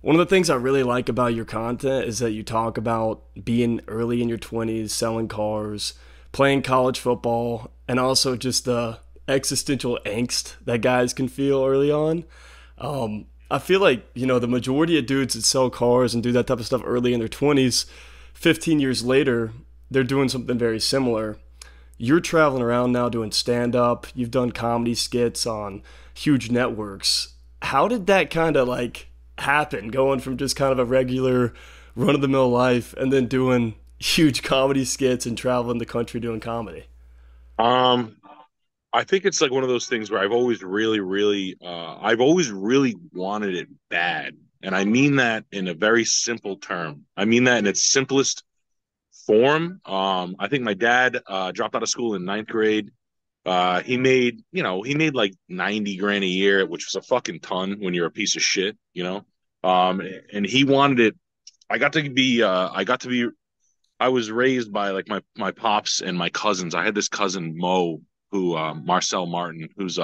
One of the things I really like about your content is that you talk about being early in your 20s, selling cars, playing college football, and also just the existential angst that guys can feel early on. I feel like, the majority of dudes that sell cars and do that type of stuff early in their 20s, 15 years later, they're doing something very similar. You're traveling around now doing stand up, you've done comedy skits on huge networks. How did that kind of like happen, going from just kind of a regular run of the mill life and then doing huge comedy skits and traveling the country doing comedy? Um, I think it's like one of those things where I've always really wanted it bad. And I mean that in a very simple term. I mean that in its simplest form. I think my dad dropped out of school in ninth grade. He made like 90 grand a year, which was a fucking ton when you're a piece of shit, you know? And he wanted it. I got to be I was raised by like my pops and my cousins. I had this cousin Mo, who Marcel Martin, who's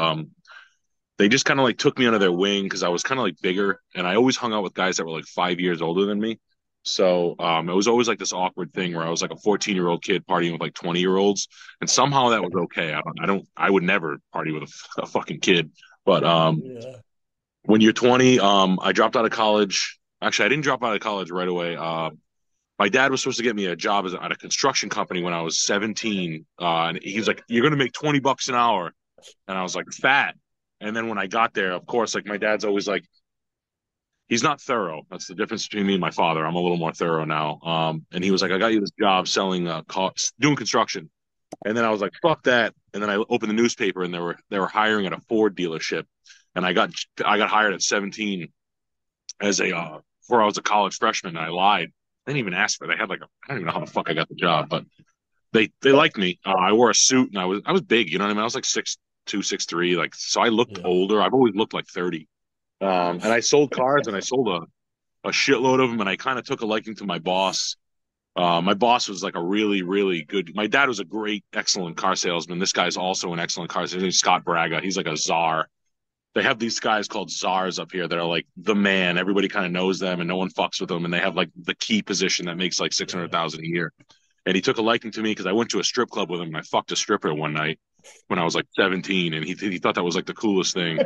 they just kind of like took me under their wing because I was kind of like bigger, and I always hung out with guys that were like 5 years older than me. So it was always like this awkward thing where I was like a 14-year-old kid partying with like 20-year-olds, and somehow that was okay. I would never party with a fucking kid. But Yeah. when you're 20, I dropped out of college. Actually, I didn't drop out of college right away. My dad was supposed to get me a job at a construction company when I was 17. And he was like, "You're going to make 20 bucks an hour." And I was like, "Fat." And then when I got there, of course, like my dad's always like, he's not thorough. That's the difference between me and my father. I'm a little more thorough now. And he was like, Yeah. "I got you this job selling, doing construction." And then I was like, "Fuck that." And then I opened the newspaper and they were hiring at a Ford dealership. And I got hired at 17 as before I was a college freshman. And I lied. I didn't even ask for it. I don't even know how the fuck I got the job, but they liked me. I wore a suit and I was big. You know what I mean? I was like 6'2", 6'3". Like so, I looked Yeah. older. I've always looked like 30. And I sold cars and I sold a shitload of them. And I kind of took a liking to my boss. My boss was like a really, really good. My dad was a great, excellent car salesman. This guy's also an excellent car salesman. He's Scott Braga. He's like a czar. They have these guys called czars up here that are like the man. Everybody kind of knows them, and no one fucks with them. And they have like the key position that makes like six hundred Yeah. thousand a year. And he took a liking to me because I went to a strip club with him and I fucked a stripper one night when I was like 17, and he thought that was like the coolest thing.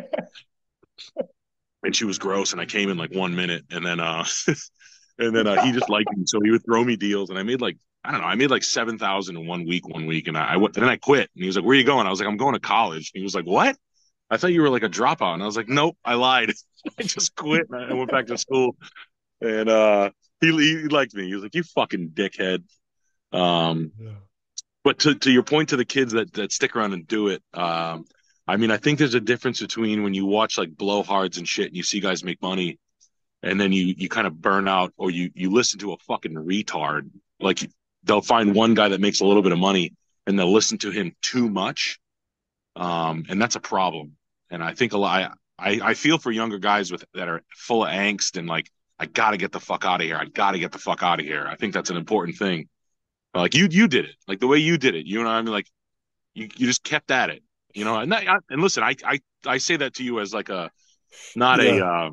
And she was gross, and I came in like 1 minute, and then he just liked me, so he would throw me deals, and I made like I don't know, I made like 7,000 in 1 week, and I went, and then I quit, and he was like, "Where are you going?" I was like, "I'm going to college." And he was like, "What?" I thought you were like a dropout, and I was like, "Nope, I lied. I just quit, and I went back to school." And he liked me. He was like, "You fucking dickhead." Um, Yeah. but to your point, to the kids that stick around and do it, I mean, I think there's a difference between when you watch like blowhards and shit, and you see guys make money, and then you kind of burn out, or you listen to a fucking retard. Like they'll find one guy that makes a little bit of money, and they'll listen to him too much, and that's a problem. And I think a lot. I feel for younger guys with that are full of angst and like, I got to get the fuck out of here. I got to get the fuck out of here. I think that's an important thing. Like you did it, like the way you did it. You know what I mean? Like you just kept at it. You know, and listen, I say that to you as like a not a Yeah.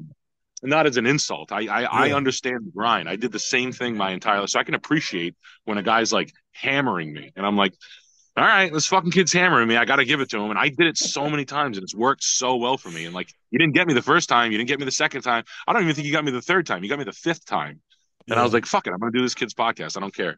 not as an insult. I Yeah. understand the grind. I did the same thing my entire life, so I can appreciate when a guy's like hammering me, and I'm like, all right, this fucking kid's hammering me. I got to give it to him. And I did it so many times and it's worked so well for me. And like, you didn't get me the first time. You didn't get me the second time. I don't even think you got me the third time. You got me the fifth time. And I was Yeah. like, fuck it. I'm going to do this kid's podcast. I don't care.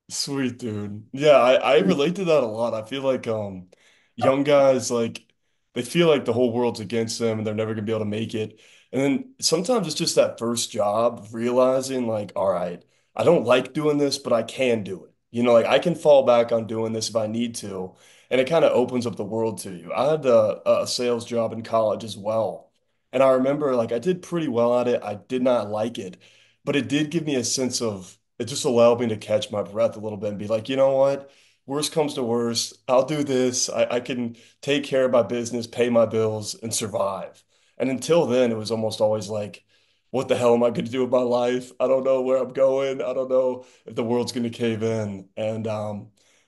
Sweet dude. Yeah, I relate to that a lot. I feel like young guys like they feel like the whole world's against them and they're never gonna be able to make it. And then sometimes it's just that first job realizing like, all right, I don't like doing this, but I can do it. Like I can fall back on doing this if I need to. And it kind of opens up the world to you. I had a sales job in college as well. And I remember like I did pretty well at it. I did not like it, but it did give me a sense of it just allowed me to catch my breath a little bit and be like, you know what? Worst comes to worst, I'll do this. I can take care of my business, pay my bills, and survive. And until then, it was almost always like, what the hell am I going to do with my life? I don't know where I'm going. I don't know if the world's going to cave in. And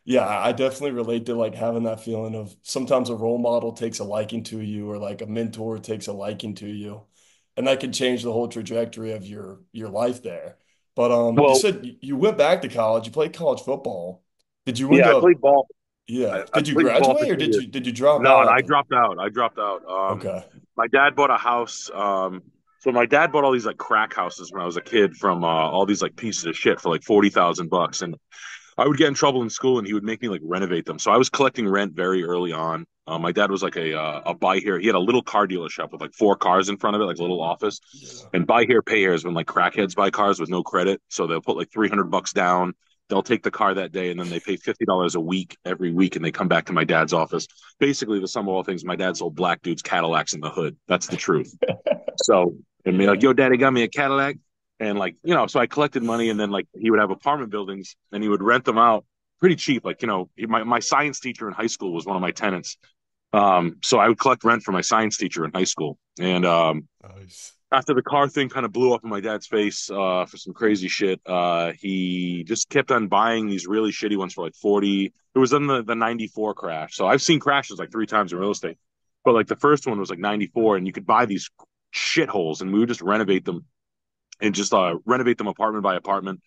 yeah, I definitely relate to like having that feeling of sometimes a role model takes a liking to you or like a mentor takes a liking to you. and that could change the whole trajectory of your life there. But you Well, said you went back to college. You played college football. Did you end yeah, I up? played ball. Yeah. I Did you played ball for graduate or 2 years. did you drop No, out and I after? dropped out. I dropped out. Okay. My dad bought a house. So my dad bought all these like crack houses when I was a kid from all these like pieces of shit for like $40,000, and I would get in trouble in school, and he would make me like renovate them. So I was collecting rent very early on. My dad was like a buy here. He had a little car dealership with like four cars in front of it, like a little office. Yeah. And buy here, pay here is when like crackheads buy cars with no credit. So they'll put like $300 down. They'll take the car that day, and then they pay $50 a week every week, and they come back to my dad's office. Basically, the sum of all things, my dad sold black dudes Cadillacs in the hood. That's the truth. So and be like, Yeah. "Yo, daddy got me a Cadillac," and like so I collected money, and then like he would have apartment buildings, and he would rent them out pretty cheap. Like my science teacher in high school was one of my tenants. So I would collect rent for my science teacher in high school, and Nice. after the car thing kind of blew up in my dad's face for some crazy shit, he just kept on buying these really shitty ones for like 40. It was in the 94 crash. So I've seen crashes like three times in real estate. But like the first one was like 94, and you could buy these shitholes, and we would just renovate them and just renovate them apartment by apartment.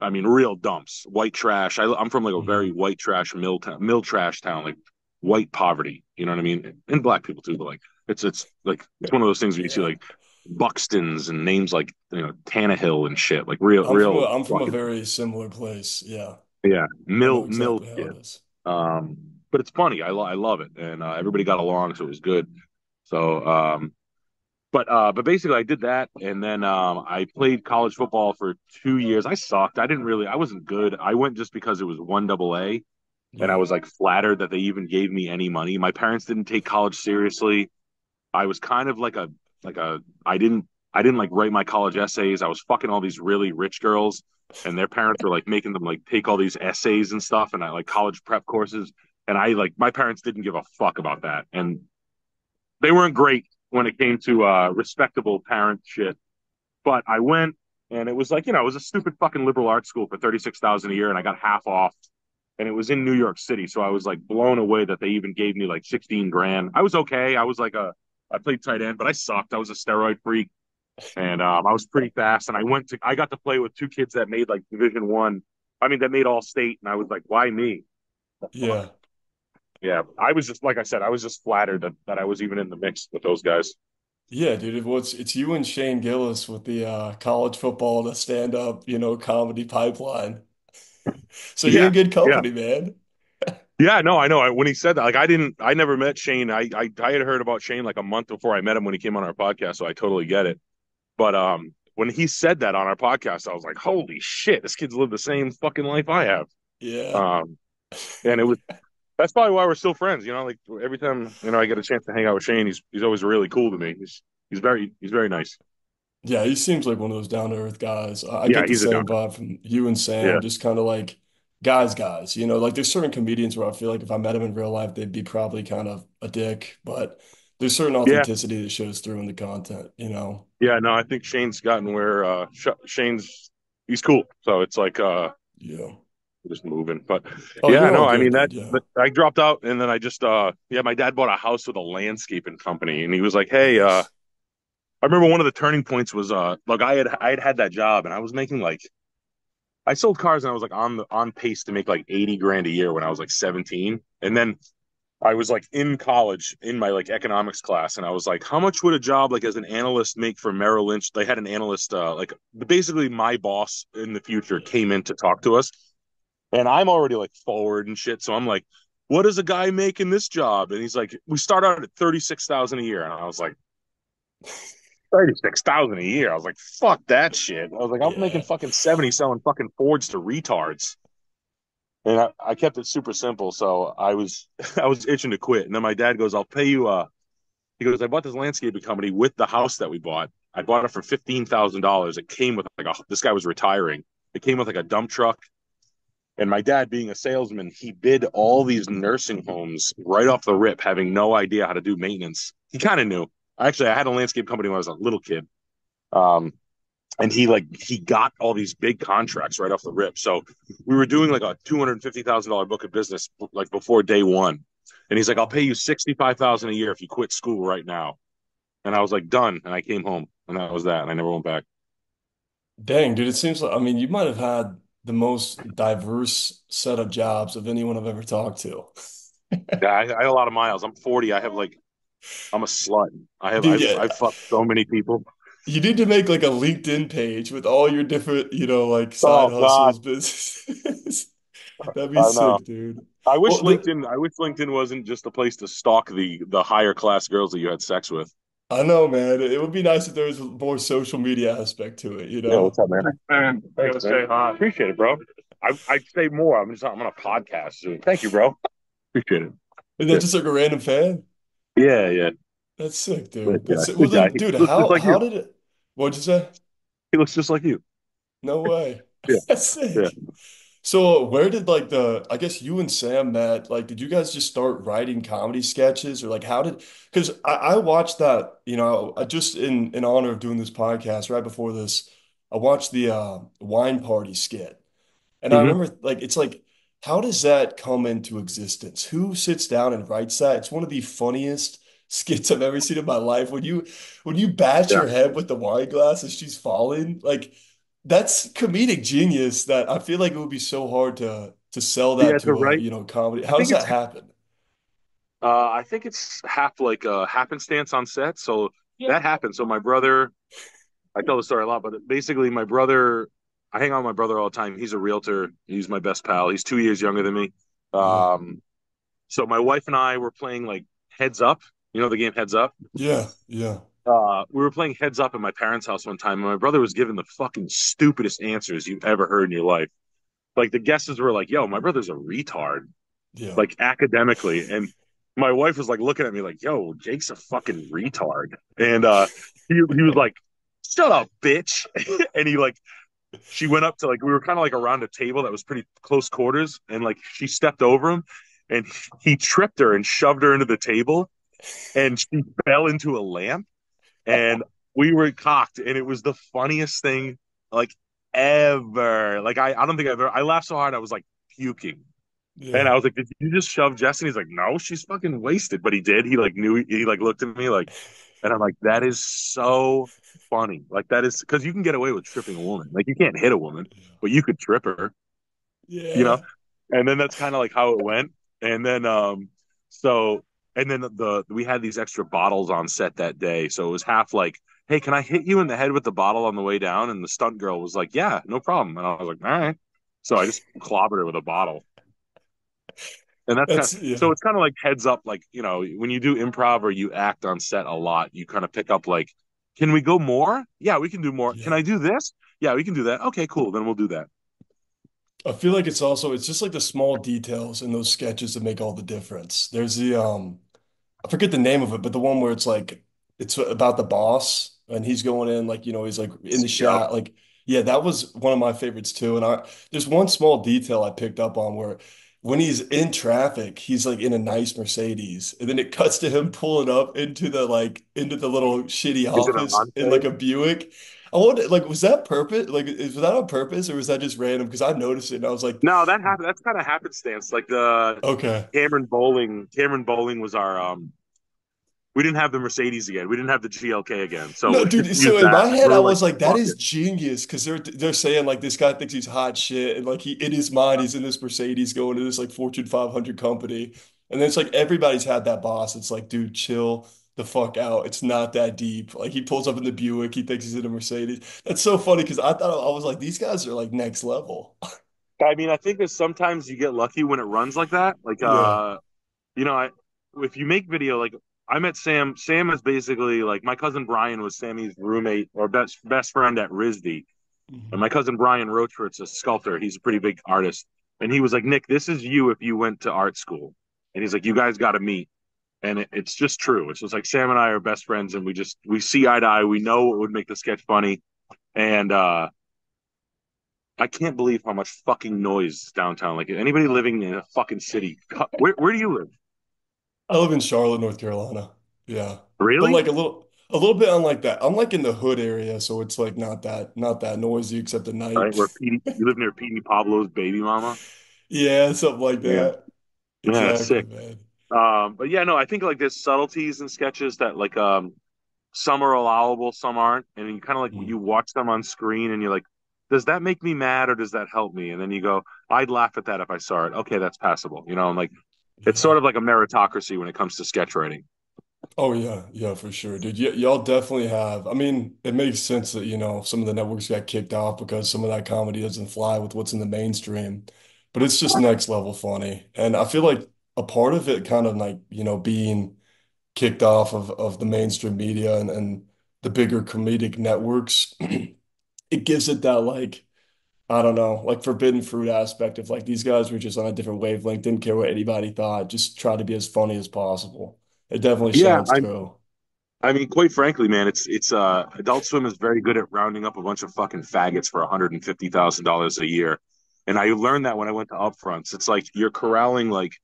I mean, real dumps, white trash. I'm from like a very Mhm. white trash mill trash town, like white poverty. You know what I mean? And black people too, but like it's like it's one of those things where you see Yeah. like Buxton's and names like Tannehill and shit, like real I'm from a fucking very similar place. Yeah. yeah, I know mill exactly how shit. it is. But it's funny. I love it, and everybody got along, so it was good. So but basically I did that, and then I played college football for 2 years. I sucked. I wasn't good. I went just because it was one double A, and I Yeah. was like flattered that they even gave me any money. My parents didn't take college seriously. I was kind of like a I didn't like write my college essays. I was fucking all these really rich girls, and their parents were like making them like take all these essays and stuff, and I like college prep courses. And I like my parents didn't give a fuck about that, and they weren't great when it came to respectable parent shit. But I went, and it was like it was a stupid fucking liberal arts school for 36,000 a year, and I got half off, and it was in New York City, so I was like blown away that they even gave me like 16 grand. I was okay. I played tight end, but I sucked. I was a steroid freak, and I was pretty fast, and I got to play with two kids that made like Division 1. I mean, that made all state, and I was like, why me? The fuck? Yeah. Yeah, I was just like I said, I was just flattered that I was even in the mix with those guys. Yeah, dude. Well, it's you and Shane Gillis with the college football to stand up, comedy pipeline. So you're Yeah, in good yeah. company, man. Yeah, no, I know. When he said that, like, I never met Shane. I had heard about Shane like a month before I met him when he came on our podcast, so I totally get it. But when he said that on our podcast, I was like, holy shit, this kid's lived the same fucking life I have. Yeah. Um, and it was that's probably why we're still friends. Like every time I get a chance to hang out with Shane, he's always really cool to me. He's very nice. Yeah, he seems like one of those down to earth guys. I Yeah, get the he's a same donor. vibe from you and Yeah, Sam, just kind of like guys, like there's certain comedians where I feel like if I met them in real life, they'd be probably kind of a dick, but there's certain yeah, authenticity that shows through in the content. yeah. No, I think Shane's gotten where Shane's he's cool. So it's like Yeah. just moving. But Oh, yeah, you're no, all I good, mean dude. Yeah. but I dropped out, and then I just yeah, my dad bought a house with a landscaping company, and he was like, "Hey, Nice. I remember one of the turning points was like I had that job, and I was making like I sold cars, and I was like on pace to make like 80 grand a year when I was like 17. And then I was like in college in my like economics class, and I was like, how much would a job like as an analyst make for Merrill Lynch? They had an analyst like basically my boss in the future Yeah. came in to talk to us, and I'm already like forward and shit. So I'm like, what does a guy make in this job? And he's like, we start out at 36,000 a year. And I was like, 36,000 a year. I was like, fuck that shit. I was like, I'm making Yeah. fucking 70 selling fucking Fords to retards. And I kept it super simple. So I was I was itching to quit. And then my dad goes, I'll pay you he goes, I bought this landscaping company with the house that we bought. I bought it for $15,000. It came with like this guy was retiring. It came with like a dump truck. And my dad, being a salesman, he bid all these nursing homes right off the rip, having no idea how to do maintenance. He kind of knew. Actually, I had a landscape company when I was a little kid. Um, and he got all these big contracts right off the rip. So we were doing like a $250,000 book of business like before day one. And he's like, I'll pay Wow. you 65,000 a year if you quit school right now. and I was like done, and I came home, and that was that, and I never went back. Dang, dude, it seems like, I mean, you might have had the most diverse set of jobs of anyone I've ever talked to. Yeah, I have a lot of miles. I'm 40. I have like I'm a slut. I have Dude, yeah, I've fucked so many people. you need to make like a LinkedIn page with all your different, like side Oh hustles, God, businesses. That'd be I know. sick, dude. I wish Well, LinkedIn. I wish LinkedIn wasn't just a place to stalk the higher class girls that you had sex with. I know, man. It would be nice if there was a more social media aspect to it, you Yeah, know? what's up, man? Man, hey, let's say hi. Appreciate it, bro. I'd say more. I'm on a podcast soon. Thank you, bro. Appreciate it. Is that Yeah, just like a random fan? yeah, yeah. That's sick, Good dude. guy. That's sick. Well Good guy. then, He dude, looks just how like how you. did it? What'd you say? He looks just like you. No way. Yeah, That's yeah. sick. So where did like I guess you and Sam met, like did you guys just start writing comedy sketches or like how did, because I watched that, I just in honor of doing this podcast right before this, I watched the wine party skit. And I Hmm. remember like it's like how does that come into existence? Who sits down and writes that? It's one of the funniest skits I've ever seen in my life. When you bash Yeah, your head with the wine glass as she's falling, like that's comedic genius that I feel like it would be so hard to sell yeah. that To to a, write, comedy. I How does think that it's happen? I think it's half like a happenstance on set. So that happened. So my brother, I tell the story a lot, but basically my brother, I hang out with my brother all the time. He's a realtor. He's my best pal. He's 2 years younger than me. Yeah. Um, so my wife and I were playing like Heads Up. You know the game Heads Up? Yeah. Yeah. We were playing Heads Up at my parents' house one time, and my brother was giving the fucking stupidest answers you've ever heard in your life. Like the guesses were like, "Yo, my brother's a retard," Yeah. like academically, and my wife was like looking at me like, "Yo, Jake's a fucking retard," and he was like, "Shut up, bitch," and he like she went up to like we were kind of like around a table that was pretty close quarters, and like she stepped over him, and he tripped her and shoved her into the table, and she fell into a lamp and we were cocked, and it was the funniest thing like ever. Like I don't think I've ever. I laughed so hard I was like puking, and Yeah. I was like, "Did you just shove Jess?" And he's like, "No, she's fucking wasted." But he did. He like knew. He like looked at me like, and I'm like, "That is so funny." Like that is because you can get away with tripping a woman. Like you can't hit a woman, but you could trip her. You know, Yeah. and then that's kind of like how it went. And then so and then the we had these extra bottles on set that day, so it was half like, hey, can I hit you in the head with the bottle on the way down? And the stunt girl was like, yeah, no problem. And I was like, all right. So I just clobbered her with a bottle. And that's kind That's of yeah. so it's kind of like heads up, like, when you do improv or you act on set a lot, you kind of pick up like, can we go more? Yeah, we can do more. Can Yeah. I do this? Yeah, we can do that. Okay, cool. Then we'll do that. I feel like it's just like the small details in those sketches that make all the difference. There's I forget the name of it, but the one where it's like it's about the boss and he's going in like, he's like in the Yep. shot. Like, yeah, that was one of my favorites too. And there's one small detail I picked up on where when he's in traffic, he's like in a nice Mercedes, and then it cuts to him pulling up into the little shitty Is it an office in like enclave? a Buick. I wonder, like, was that purpose? Like, was that on purpose or was that just random? Because I noticed it and I was like, No, that happened. That's kind of happenstance. Like the okay. Cameron Bowling. Cameron Bowling was our. We didn't have the Mercedes again. We didn't have the GLK again. So No, we dude. used So in that. my We head, I were like, was like, "That fuck is it. genius," because they're saying like this guy thinks he's hot shit, and like he in his mind he's in this Mercedes going to this like Fortune 500 company, and then it's like everybody's had that boss. It's like, dude, chill the fuck out. It's not that deep. Like he pulls up in the Buick, he thinks he's in a Mercedes. That's so funny because I was like, these guys are like next level. I mean, I think that sometimes you get lucky when it runs like that. Like, Yeah. you know, I, if you make video, like I met Sam. Sam is basically like my cousin Brian was Sammy's roommate or best friend at RISD. And Mhm. my cousin Brian Rochefort's a sculptor. He's a pretty big artist. And he was like, Nick, this is you if you went to art school. And he's like, you guys got to meet. And it's just true. It's just like Sam and I are best friends, and we see eye to eye. We know what would make the sketch funny, and I can't believe how much fucking noise is downtown. Like anybody living in a fucking city, where do you live? I live in Charlotte, North Carolina. Yeah, but Really? like a little bit unlike that. I'm like in the hood area, so it's like not that noisy except at Right, night. where Petey, you live near Petey Pablo's baby mama? Yeah, something like Yeah, that. yeah, it's Exactly, sick. man. But yeah, no, I think like there's subtleties in sketches that like some are allowable, some aren't, and you kind of like Mm. you watch them on screen, and you're like, does that make me mad or does that help me? And then you go, I'd laugh at that if I saw it. Okay, that's passable, and like it's Yeah. sort of like a meritocracy when it comes to sketch writing. Oh yeah, yeah, for sure, dude. Y'all definitely have. I mean, it makes sense that, some of the networks got kicked off because some of that comedy doesn't fly with what's in the mainstream. But it's just next level funny. And I feel like a part of it kind of like, being kicked off of the mainstream media and the bigger comedic networks, it gives it that like, I don't know, like forbidden fruit aspect of like these guys were just on a different wavelength, didn't care what anybody thought, just try to be as funny as possible. It definitely Yeah, shines through. I mean, quite frankly, man, it's Adult Swim is very good at rounding up a bunch of fucking faggots for $150,000 a year, and I learned that when I went to upfronts. It's like you're corralling like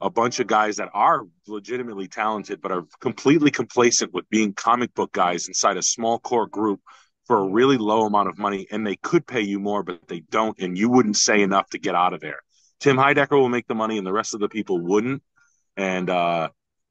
a bunch of guys that are legitimately talented, but are completely complacent with being comic book guys inside a small core group for a Yeah. really low amount of money, and they could pay you more, but they don't, and you wouldn't say enough to get out of there. Tim Heidecker will make the money, and the rest of the people wouldn't, and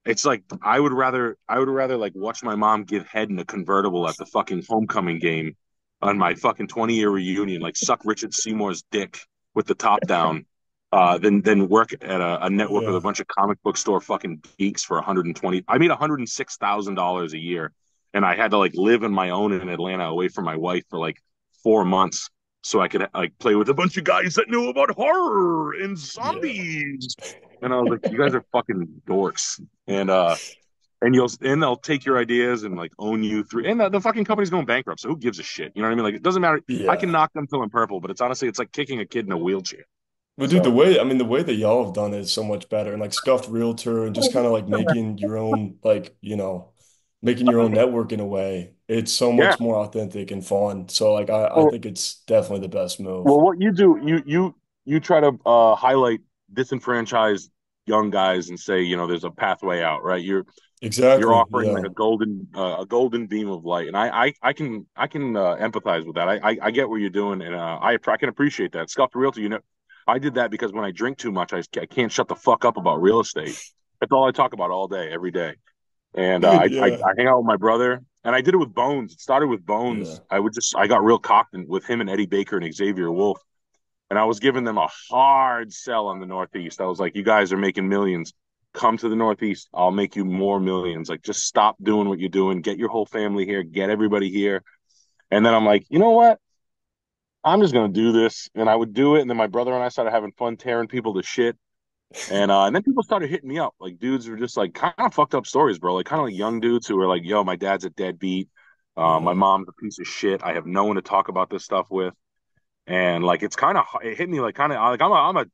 it's like I would rather like watch my mom give head in a convertible at the fucking homecoming game on my fucking 20-year reunion, like suck Richard Seymour's dick with the top down, than work at a network with a Yeah. bunch of comic book store fucking geeks for 120. I made $106,000 a year, and I had to like live on my own in Atlanta away from my wife for like 4 months so I could like play with a bunch of guys that knew about horror and Yeah. zombies. And I was like, you guys are fucking dorks. And they'll take your ideas and like own you through. And the fucking company's going bankrupt, so who gives a shit? You know what I mean? Like it doesn't matter. I can Yeah. knock them till I'm purple, but it's honestly it's like kicking a kid in a wheelchair. But dude, So the way that y'all have done it is so much better. And like Scuffed Realtor and just kind of like making your own, like, making your own network in a way, it's so yeah. much more authentic and fun. So like I Well, think it's definitely the best move. well, what you do, you try to highlight disenfranchised young guys and say, there's a pathway out, right? You're Exactly. offering like Yeah. a golden beam of light, and I can empathize with that. I get what you're doing, and I can appreciate that. Scuffed Realty, I did that because when I drink too much, I can't shut the fuck up about real estate. That's all I talk about all day, every day. And Dude, I yeah. hang out with my brother, and I did it with Bones. It started with Yeah. Bones. I got real cocked with him and Eddie Baker and Xavier Wolf, and I was giving them a hard sell on the Northeast. I was like, you guys are making millions. Come to the Northeast. I'll make you more millions. Like, just stop doing what you're doing. Get your whole family here. Get everybody here. And then I'm like, you know what? I'm just gonna do this, and I would do it. And then my brother and I started having fun tearing people to shit. And then people started hitting me up. Like dudes were just like kind of fucked up stories, bro. Like kind of like young dudes who were like, "Yo, my dad's a deadbeat. My Yeah. mom's a piece of shit. I have no one to talk about this stuff with." And like it's kind of it hit me like kind of like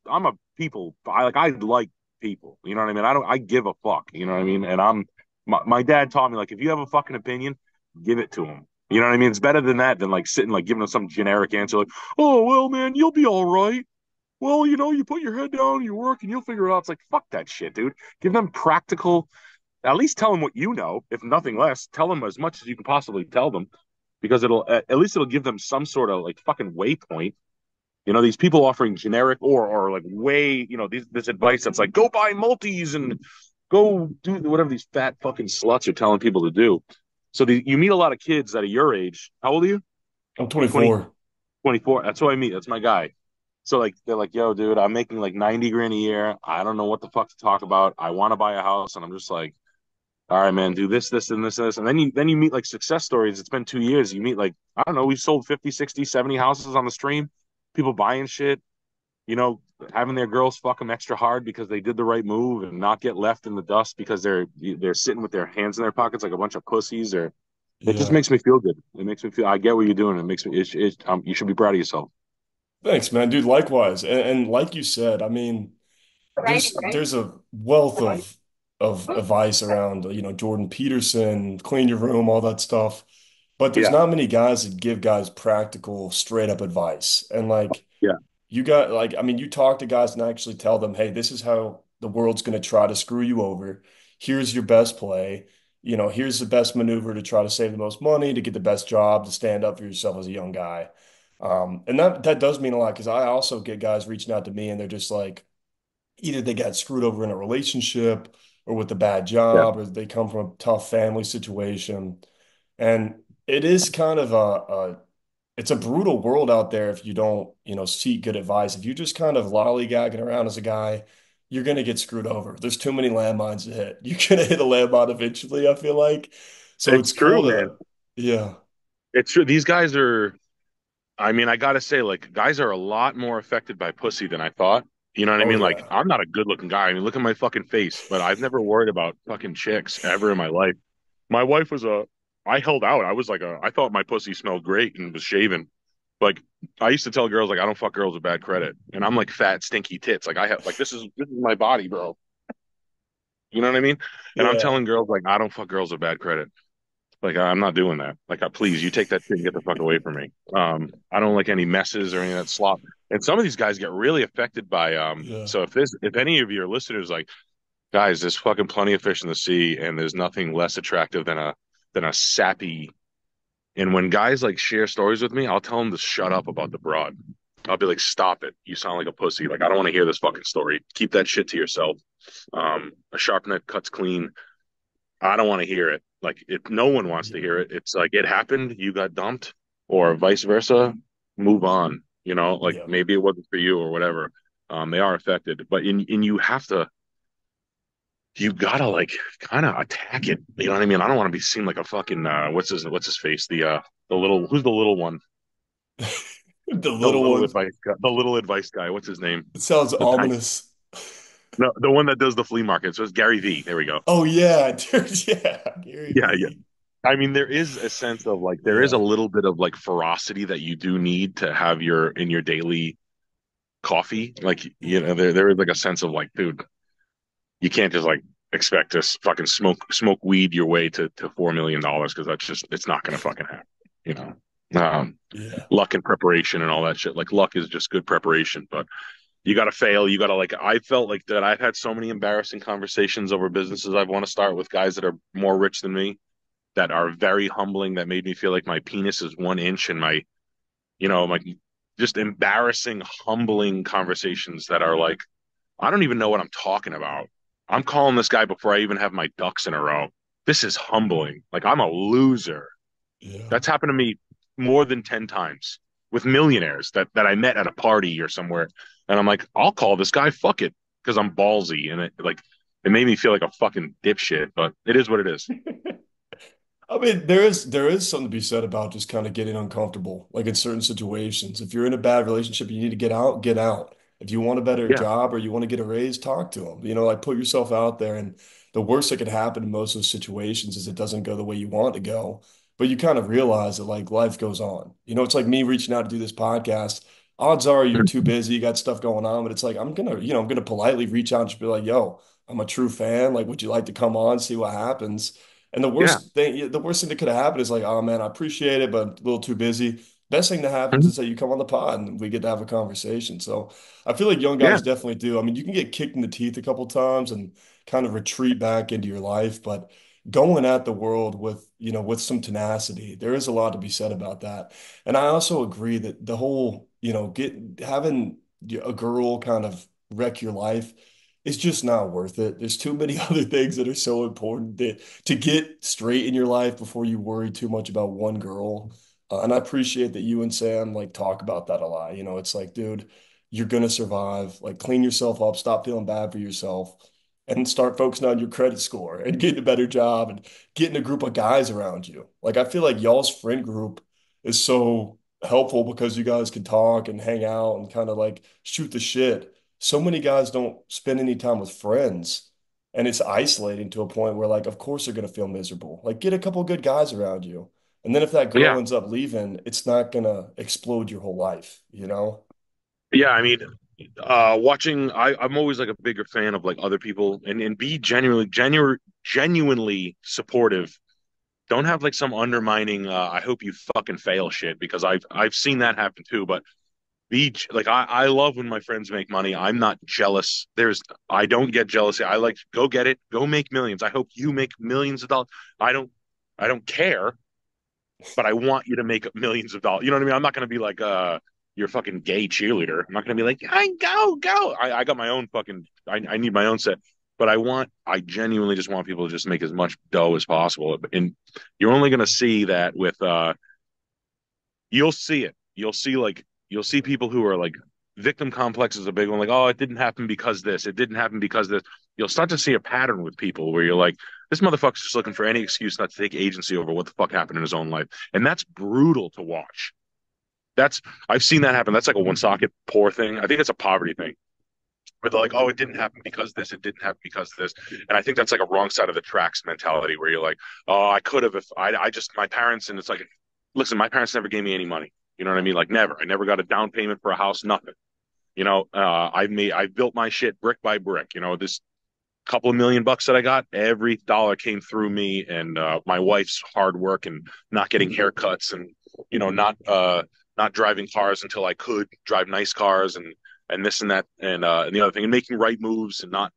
I'm a people I like people, you know what I mean. I give a fuck, you know what I mean. And my dad taught me like if you have a fucking opinion, give it to him, you know what I mean. It's better than that than like sitting like giving them some generic answer like, oh well man, you'll be all right, well you put your head down, you work and you'll figure it out. It's like fuck that shit, dude. Give them practical, at least tell them what you know, if nothing less. Tell them as much as you can possibly tell them, because it'll at least it'll give them some sort of like fucking waypoint. These people offering generic or like way, this advice that's like go buy multis and go do whatever these fat fucking sluts are telling people to do. So you meet a lot of kids that are your age. How old are you? I'm You're 20, 24. 24. That's who I meet. That's my guy. So like they're like, yo, dude, I'm making like 90 grand a year. I don't know what the fuck to talk about. I want to buy a house, and I'm just like, all right, man, do this, this, and this, and this. And then you meet like success stories. It's been 2 years. You meet like, I don't know, we've sold 50, 60, 70 houses on the stream. People buying shit, you know, having their girls fuck them extra hard because they did the right move and not get left in the dust because they're sitting with their hands in their pockets like a bunch of pussies. Or it just Yeah. makes me feel good. It makes me feel I get what you're doing. It makes me you should be proud of yourself. Thanks, man, dude. Likewise. And like you said, I mean, there's a wealth of advice around, Jordan Peterson, clean your room, all that stuff. But there's Yeah, not many guys that give guys practical, straight up advice. And like yeah, you got like, I mean, you talk to guys and actually tell them, hey, this is how the world's going to try to screw you over. Here's your best play. Here's the best maneuver to try to save the most money, to get the best job, to stand up for yourself as a young guy. And that does mean a lot because I also get guys reaching out to me and they're just like, either they got screwed over in a relationship or with a bad yeah, job, or they come from a tough family situation. And it is kind of it's a brutal world out there if you don't, seek good advice. If you just kind of lollygagging around as a guy, you're gonna get screwed over. There's too many landmines to hit. You're gonna hit a landmine eventually, I feel like. So It's it's true, cool man. to, yeah. It's true. These guys are. I mean, I gotta say, like, guys are a lot more affected by pussy than I thought. You know what I Oh mean? Like, yeah. I'm not a good looking guy. I mean, look at my fucking face, but I've never worried about fucking chicks ever in my life. My wife was a, I held out. I was like I thought my pussy smelled great and was shaven. Like, I used to tell girls, like, I don't fuck girls with bad credit. And I'm like fat, stinky tits. Like, I have, like, this is my body, bro. You know what I mean? And I'm Yeah. telling girls, like, I don't fuck girls with bad credit. Like I'm not doing that. Like, please, you take that shit and get the fuck away from me. I don't like any messes or any of that slop. And some of these guys get really affected by. Yeah. So if any of your listeners like, guys, there's fucking plenty of fish in the sea, and there's nothing less attractive than a sappy. And when guys like share stories with me, I'll tell them to shut up about the broad. I'll be like, stop it. You sound like a pussy. Like I don't want to hear this fucking story. Keep that shit to yourself. A sharp net cuts clean. I don't want to hear it. Like no one wants to hear it. It's like it happened, you got dumped, or vice versa. Move on. You know, like Yeah. maybe it wasn't for you or whatever. They are affected, but in you have to, you gotta like kind of attack it. You know what I mean? I don't want to be seen like a fucking what's his face? The little who's the little one? The The little little ones. advice guy. The little advice guy. What's his name? It sounds The tiny, ominous. no, the one that does the flea market. So it's Gary V. There we go. Oh yeah, dude. Yeah. Gary Yeah, yeah. V. I mean, there is a sense of like there is a Yeah. little bit of like ferocity that you do need to have your in your daily coffee. Like, there is like a sense of like, dude, you can't just like expect to fucking smoke weed your way to $4 million because that's just it's not gonna fucking happen. You know. Yeah. Luck and preparation and all that shit. Like luck is just good preparation, but you got to fail. You got to like. I felt like that. I've had so many embarrassing conversations over businesses I want to start with guys that are more rich than me that are very humbling that made me feel like my penis is 1 inch and my just embarrassing, humbling conversations that are like, I don't even know what I'm talking about. I'm calling this guy before I even have my ducks in a row. This is humbling. Like I'm a loser. Yeah. That's happened to me more than 10 times with millionaires that I met at a party or somewhere. And I'm like, I'll call this guy, fuck it, because I'm ballsy. And it made me feel like a fucking dipshit, but it is what it is. I mean, there is something to be said about just kind of getting uncomfortable, like in certain situations. If you're in a bad relationship, you need to get out, get out. If you want a better Yeah. job or you want to get a raise, talk to them. Like put yourself out there. And the worst that could happen in most of those situations is it doesn't go the way you want it to go. But you kind of realize that like life goes on. It's like me reaching out to do this podcast. Odds are you're too busy, you got stuff going on, but it's like I'm gonna politely reach out and just be like, yo, I'm a true fan. Like, would you like to come on, see what happens? And Yeah. the worst thing that could have happened is like, oh man, I appreciate it, but a little too busy. Best thing that happens Mhm. is that you come on the pod and we get to have a conversation. So I feel like young Yeah. guys definitely do. I mean, you can get kicked in the teeth a couple times and kind of retreat back into your life, but going at the world with some tenacity, there is a lot to be said about that. And I also agree that the whole, having a girl kind of wreck your life is just not worth it. There's too many other things that are so important that to get straight in your life before you worry too much about one girl. And I appreciate that you and Sam like talk about that a lot. It's like, dude, you're gonna survive. Like, clean yourself up, stop feeling bad for yourself, and start focusing on your credit score and getting a better job and getting a group of guys around you. Like, I feel like y'all's friend group is so helpful because you guys can talk and hang out and kind of like shoot the shit. So many guys don't spend any time with friends, and it's isolating to a point where, like, of course they're gonna feel miserable. Like, get a couple good guys around you. And then if that girl Yeah. ends up leaving, it's not gonna explode your whole life, you know? Yeah. I mean, watching, I'm always like a bigger fan of like other people and be genuinely supportive. Don't have like some undermining, I hope you fucking fail shit because I've seen that happen too. But like I love when my friends make money. I'm not jealous. I don't get jealousy. I like go get it, go make millions. I hope you make millions of dollars. I don't I don't care, but I want you to make millions of dollars. You know what I mean? I'm not gonna be like your fucking gay cheerleader. I'm not gonna be like, I go, go. I got my own fucking I need my own set. but I genuinely just want people to just make as much dough as possible. And you're only going to see that with, you'll see it. You'll see people who are like victim complex is a big one. Like, oh, it didn't happen because this. It didn't happen because this. You'll start to see a pattern with people where you're like, this motherfucker's just looking for any excuse not to take agency over what the fuck happened in his own life, and that's brutal to watch. That's I've seen that happen. That's like a Woonsocket poor thing. I think it's a poverty thing. Where they're like, oh, it didn't happen because this, it didn't happen because of this. And I think that's like a wrong side of the tracks mentality where you're like, oh, I could have if I just my parents, and it's like, listen, my parents never gave me any money. You know what I mean? Like never. I never got a down payment for a house, nothing. I built my shit brick by brick. This couple of $1 million that I got, every dollar came through me and my wife's hard work and not getting haircuts and not driving cars until I could drive nice cars and this and that and the other thing and making right moves and not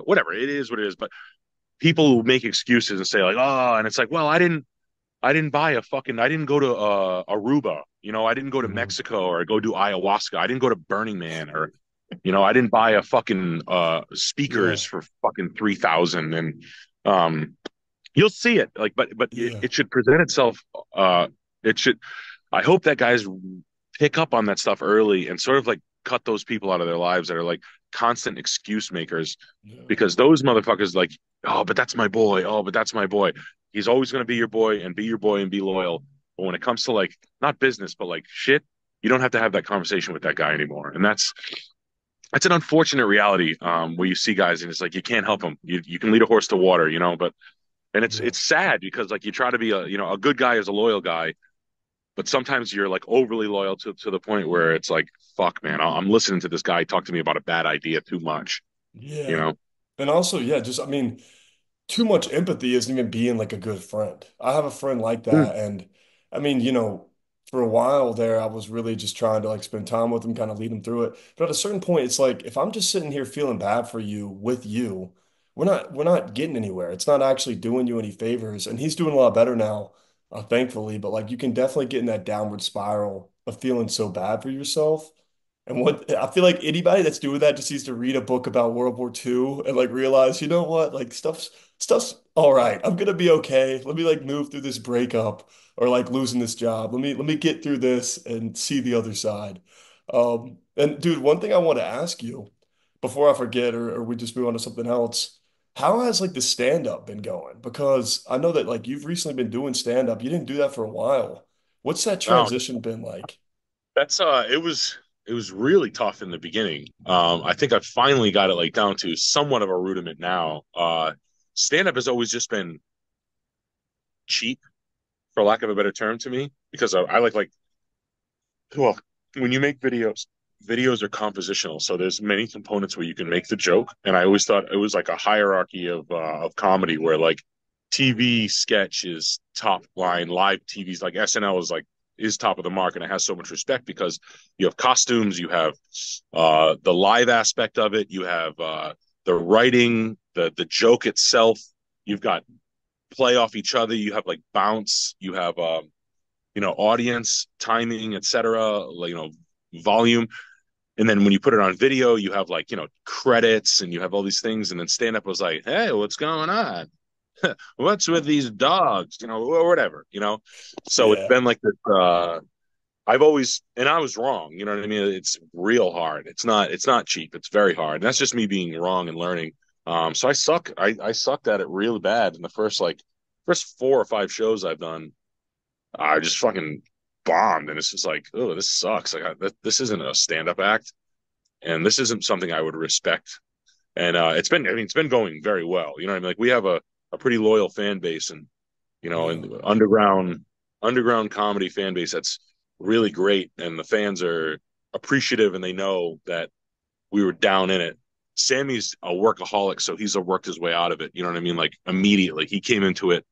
whatever it is what it is. But people will make excuses and say like, oh, and it's like, well, I didn't buy a fucking I didn't go to Aruba. I didn't go to Mhm. Mexico or go do ayahuasca. I didn't go to Burning Man or I didn't buy a fucking Yeah, speakers for fucking 3,000 and um you'll see it like but yeah, it should present itself it should I hope that guys pick up on that stuff early and sort of like cut those people out of their lives that are like constant excuse makers yeah, because those motherfuckers like, oh, but that's my boy. Oh, but that's my boy. He's always going to be your boy and be your boy and be loyal. But when it comes to like not business, but like shit, you don't have to have that conversation with that guy anymore. And that's an unfortunate reality where you see guys and it's like you can't help them. You can lead a horse to water, but and it's yeah. it's sad because like you try to be a good guy is a loyal guy, but sometimes you're like overly loyal to the point where it's like fuck man, I'm listening to this guy talk to me about a bad idea too much, you Yeah. know. And also, yeah, just I mean, too much empathy isn't even being like a good friend. I have a friend like Mm. that, and I mean, for a while there, I was really just trying to like spend time with him, kind of lead him through it. But at a certain point, it's like if I'm just sitting here feeling bad for you with you, we're not getting anywhere. It's not actually doing you any favors. And he's doing a lot better now, thankfully. But like you can definitely get in that downward spiral of feeling so bad for yourself. And what I feel like anybody that's doing that just needs to read a book about World War II and like realize, you know what, like stuff's all right. I'm gonna be okay. Let me like move through this breakup or like losing this job. Let me get through this and see the other side. And dude, one thing I want to ask you before I forget or we just move on to something else. How has like the stand up been going? Because I know that like you've recently been doing stand up. You didn't do that for a while. What's that Oh, transition been like? that's it was really tough in the beginning. I think I finally got it like down to somewhat of a rudiment now. Stand up has always just been cheap, for lack of a better term, to me because I like well when you make videos are compositional, so there's many components where you can make the joke, and I always thought it was like a hierarchy of comedy where like TV sketch is top line, live TV's like SNL is top of the mark, and it has so much respect because you have costumes, you have the live aspect of it, you have the writing, the joke itself, you've got play off each other, you have like bounce, you have audience timing, etc. Volume, and then when you put it on video, you have like credits and you have all these things, and then stand up was like, hey, what's going on? What's with these dogs? Or whatever. So it's Yeah. been like this. I've always, and I was wrong. You know what I mean? It's real hard. It's not cheap. It's very hard. And that's just me being wrong and learning. So I suck. I sucked at it really bad in the first 4 or 5 shows I've done. I just fucking bombed, and it's just like, oh, this sucks. Like, this isn't a stand up act, and this isn't something I would respect. And it's been going very well. You know what I mean? Like we have a pretty loyal fan base, and Yeah. underground comedy fan base that's really great, and the fans are appreciative, and they know that we were down in it. Sammy's a workaholic, so he's worked his way out of it. You know what I mean? Like immediately, he came into it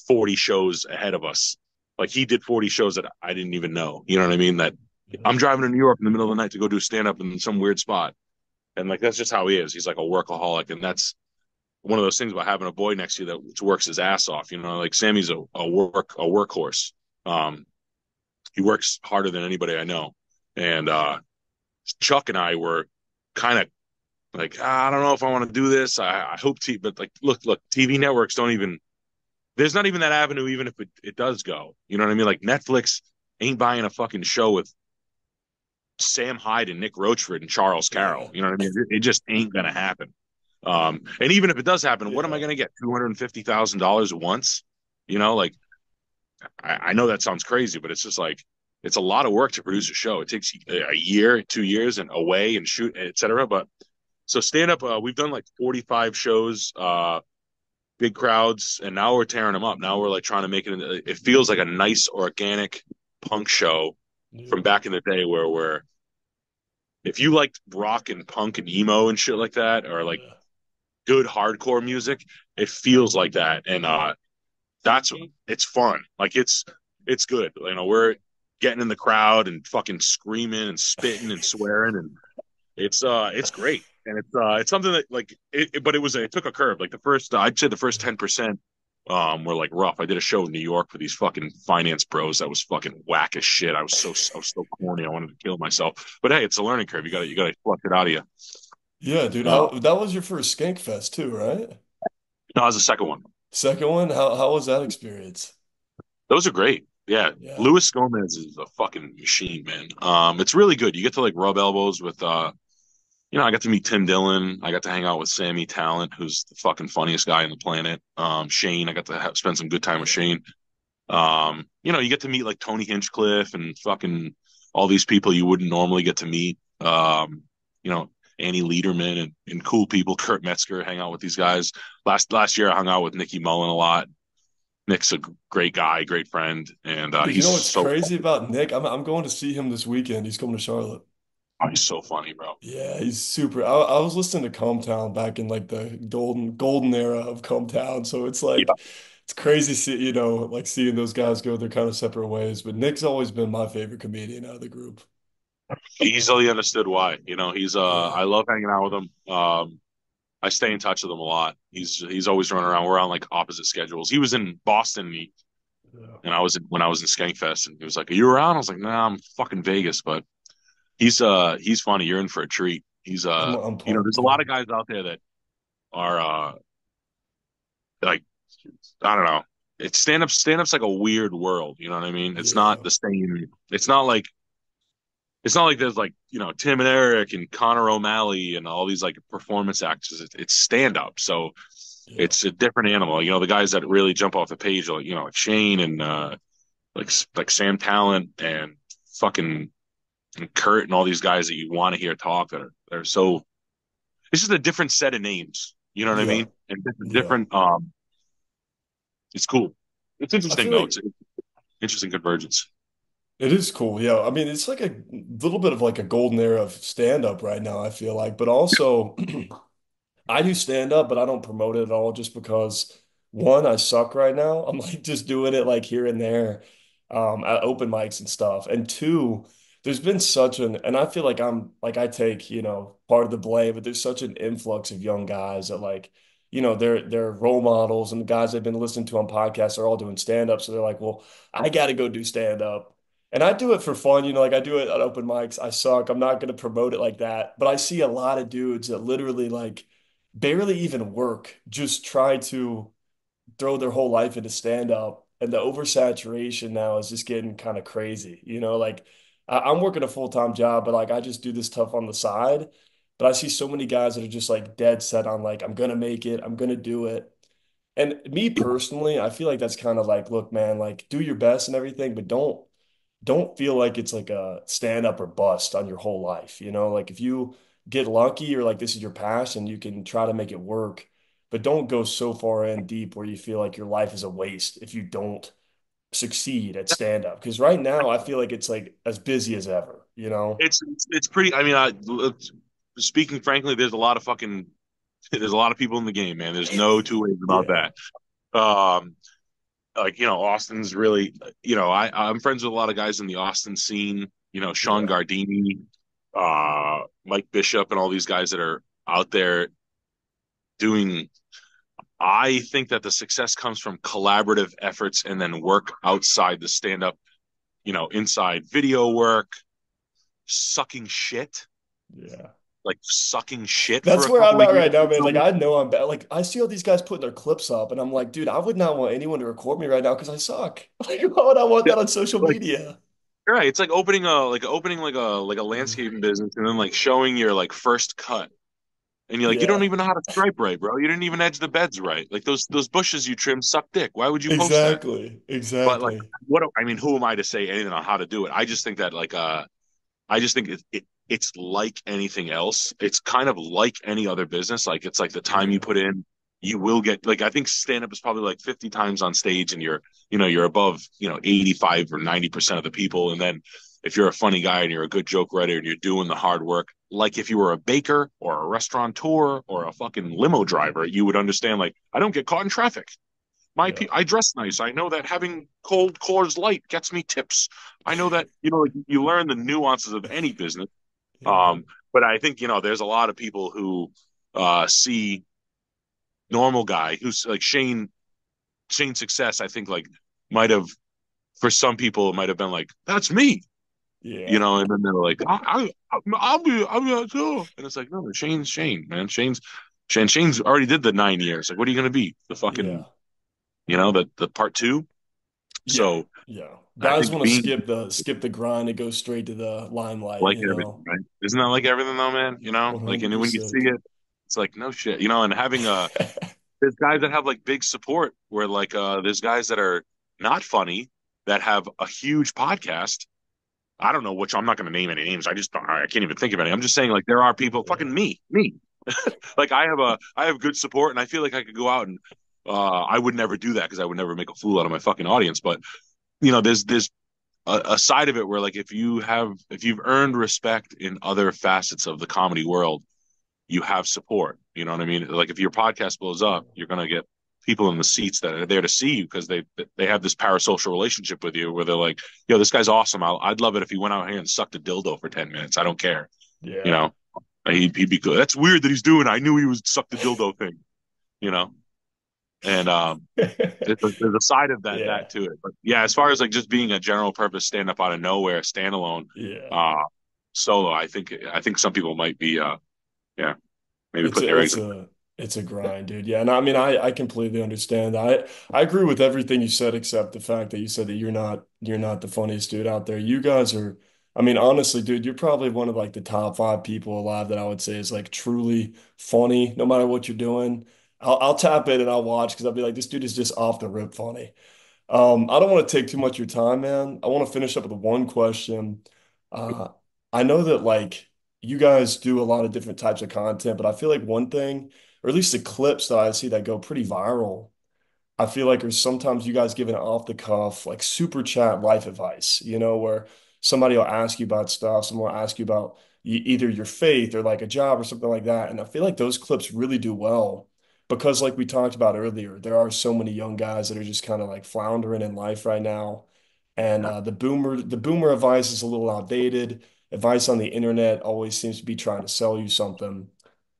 40 shows ahead of us. Like he did 40 shows that I didn't even know. You know what I mean? That I'm driving to New York in the middle of the night to go do stand up in some weird spot, and like that's just how he is. He's like a workaholic, and that's one of those things about having a boy next to you that works his ass off. Like Sammy's a workhorse. Um, he works harder than anybody I know, and Chuck and I were kind of Like, I don't know if I want to do this. I hope but like, look, TV networks don't even, there's not even that avenue, even if it does go. You know what I mean? Like, Netflix ain't buying a fucking show with Sam Hyde and Nick Rochefort and Charles Yeah. Carroll. You know what I mean? It just ain't gonna happen. And even if it does happen, what am I Yeah. gonna get? $250,000 once? You know, like I know that sounds crazy, but it's just like it's a lot of work to produce a show. It takes a year, 2 years, and away and shoot, etc. But so stand up, we've done like 45 shows, big crowds, and now we're tearing them up. Now we're like trying to make it. It feels like a nice organic punk show from Yeah. back in the day where if you liked rock and punk and emo and shit like that, or like Yeah. good hardcore music, it feels like that. And that's it's fun. Like it's good. You know, we're getting in the crowd and fucking screaming and spitting and swearing, and it's great. And it's something that like but it took a curve. Like the first I'd say the first Yeah. 10% were like rough. I did a show in New York for these fucking finance bros that was fucking whack as shit. I was so corny. I wanted to kill myself. But hey, it's a learning curve. You gotta flush it out of you. Yeah, dude. Uh, How that was your first Skank Fest too, right? no, that was the second one. Second one, how was that experience? Those are great. Yeah. Yeah. Luis Gomez is a fucking machine, man. It's really good. You get to like rub elbows with I got to meet Tim Dillon. I got to hang out with Sammy Talent, who's the fucking funniest guy on the planet. Shane, I got to spend some good time with Yeah. Shane. You get to meet like Tony Hinchcliffe and fucking all these people you wouldn't normally get to meet. You know, Annie Lederman and cool people, Kurt Metzger, hang out with these guys. Last year I hung out with Nicky Mullen a lot. Nick's a great guy, great friend, and Dude, you he's know what's so crazy about Nick? I'm going to see him this weekend. He's coming to Charlotte. he's so funny, bro. Yeah, he's super. I was listening to Cometown back in like the golden era of Cometown, so it's Yeah, like it's crazy like seeing those guys go their kind of separate ways. But Nick's always been my favorite comedian out of the group. easily understood why. He's Yeah. I love hanging out with him. I stay in touch with him a lot. He's always running around. We're on like opposite schedules. He was in Boston, Yeah. and when I was in Skankfest, and he was like, "Are you around?" I was like, "Nah, I'm fucking Vegas." But he's funny. You're in for a treat. He's I'm pumped, there's a lot of dude. guys out there that are like I don't know. It's stand up's like a weird world. You know what I mean? It's not Yeah. the same. It's not like there's like Tim and Eric and Connor O'Malley and all these like performance actors. It's stand up, so Yeah. it's a different animal. The guys that really jump off the page, like Shane and like Sam Talent and fucking and Kurt and all these guys that you want to hear talk that are so. It's just a different set of names. You know what I Yeah. mean? And Yeah. different. It's cool. It's I interesting feel though. like It's interesting convergence. it is cool. Yeah. I mean, it's like a little bit of like a golden era of stand-up right now, I feel like, but also I do stand up, but I don't promote it at all just because one, I suck right now. I'm like just doing it like here and there, at open mics and stuff. And two, there's been and I feel like I take, part of the blame, but there's such an influx of young guys that like, they're role models and the guys I've been listening to on podcasts are all doing stand up. So they're like, well, I got to go do stand up. And I do it for fun, like I do it at open mics. I suck. I'm not going to promote it like that. But I see a lot of dudes that literally like barely even work, just try to throw their whole life into stand up. And the oversaturation now is just getting kind of crazy. Like I'm working a full-time job, but like I just do this stuff on the side. But I see so many guys that are just like dead set on like, I'm gonna make it, I'm gonna do it. And me personally, I feel like that's kind of like, look, man, like do your best and everything, but don't feel like it's like a stand up or bust on your whole life. Like if you get lucky or like this is your passion, you can try to make it work, but don't go so far in deep where you feel like your life is a waste if you don't succeed at stand up. Because right now, I feel like it's like as busy as ever. It's pretty. I mean, speaking frankly, there's a lot of people in the game, man. There's no two ways about Yeah, that. Um, Austin's really, I'm friends with a lot of guys in the Austin scene. Sean yeah, Gardini, Mike Bishop, and all these guys that are out there doing. I think that the success comes from collaborative efforts and then work outside the stand up, inside video work, sucking shit. yeah. like sucking shit for That's a where I'm couple of at years right now, man. until Like this. I know I'm bad. Like I see all these guys putting their clips up, and I'm like, dude, I would not want anyone to record me right now because I suck. Like, why would I want Yeah, that on social like media? right, it's like opening like a landscaping business and then like showing your like first cut. And you're like, you don't Yeah, even know how to stripe right, bro. You didn't even edge the beds right. Like those bushes you trim suck dick. Why would you post that? exactly, But like, exactly. I mean, who am I to say anything on how to do it? I just think that like I just think it's like anything else. It's kind of like any other business. Like it's like the time you Yeah, put in, you will get like I think stand up is probably like 50 times on stage and you're above, 85 or 90% of the people. And then if you're a funny guy and you're a good joke writer and you're doing the hard work, like if you were a baker or a restaurateur or a fucking limo driver, you would understand like I don't get caught in traffic. yeah, I dress nice. I know that having cold Coors Light gets me tips. I know that like you learn the nuances of any business. yeah, Um, but I think there's a lot of people who see normal guy who's like Shane's success. I think like might have for some people it might have been like that's me, yeah, and then they're like I'll be that too, and it's like no, Shane's Shane, man. Shane's already did the 9 years. Like what are you gonna be? The yeah, fucking the part two. yeah, So yeah. I Guys think want to being skip the grind and go straight to the limelight, like you everything, know, right? Isn't that like everything though, man? Like, and when you 100%, see dude. it, it's like no shit, and having there's guys that have like big support where like there's guys that are not funny that have a huge podcast. I don't know which. I'm not going to name any names. I can't even think of any. I'm just saying like there are people, fucking Yeah, me. Like I have good support, and I feel like I could go out and I would never do that because I would never make a fool out of my fucking audience. But there's a side of it where like if you've earned respect in other facets of the comedy world, you have support. You know what I mean? Like if your podcast blows up, you're gonna get people in the seats that are there to see you because they have this parasocial relationship with you where they're like, yo, this guy's awesome. I'd love it if he went out here and sucked a dildo for 10 minutes. I don't care. You yeah. know, he'd be good. That's weird that he's doing. I knew he was sucked the dildo thing. You know, and there's a side of that Yeah, to it. But yeah, as far as like just being a general purpose stand up out of nowhere, standalone, yeah. uh, solo, I think some people might be yeah maybe It's putting a their eggs it's in. a it's a grind, dude. Yeah, and I mean I completely understand. I agree with everything you said except the fact that you said that you're not the funniest dude out there. You guys are I mean honestly, dude, you're probably one of like the top five people alive that I would say is like truly funny no matter what you're doing. I'll tap in and I'll watch because I'll be like this dude is just off the rip funny. I don't want to take too much of your time, man. I want to finish up with one question. Uh, I know that like you guys do a lot of different types of content, but I feel like one thing, or at least the clips that I see that go pretty viral, I feel like there's sometimes you guys give an off the cuff, like super chat life advice, where somebody will ask you about stuff, someone will ask you about either your faith or like a job or something like that. And I feel like those clips really do well because, like we talked about earlier, there are so many young guys that are just kind of like floundering in life right now. And the boomer advice is a little outdated. Advice on the internet always seems to be trying to sell you something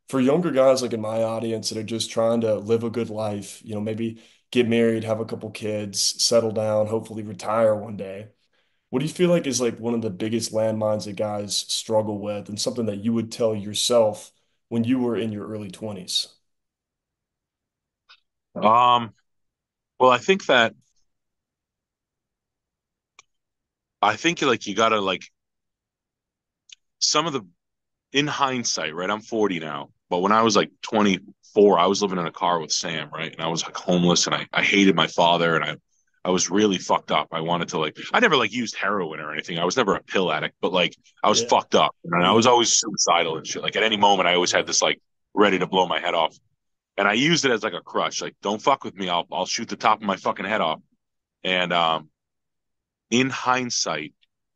for younger guys like in my audience that are just trying to live a good life, maybe get married, have a couple kids, settle down, hopefully retire one day. What do you feel like is like one of the biggest landmines that guys struggle with and something that you would tell yourself when you were in your early 20s? Um, well, I think like you gotta like some of the in hindsight, right? I'm 40 now, but when I was like 24, I was living in a car with Sam, right? And I was like homeless and I hated my father and I was really fucked up. I wanted to like, I never like used heroin or anything. I was never a pill addict, but like I was Yeah. fucked up and I was Yeah. always suicidal and shit. Like at any moment, I always had Yeah. this like ready to blow my head off. And I used it as like a crutch. Like, don't fuck with me. I'll shoot the top of my fucking head off. And in hindsight,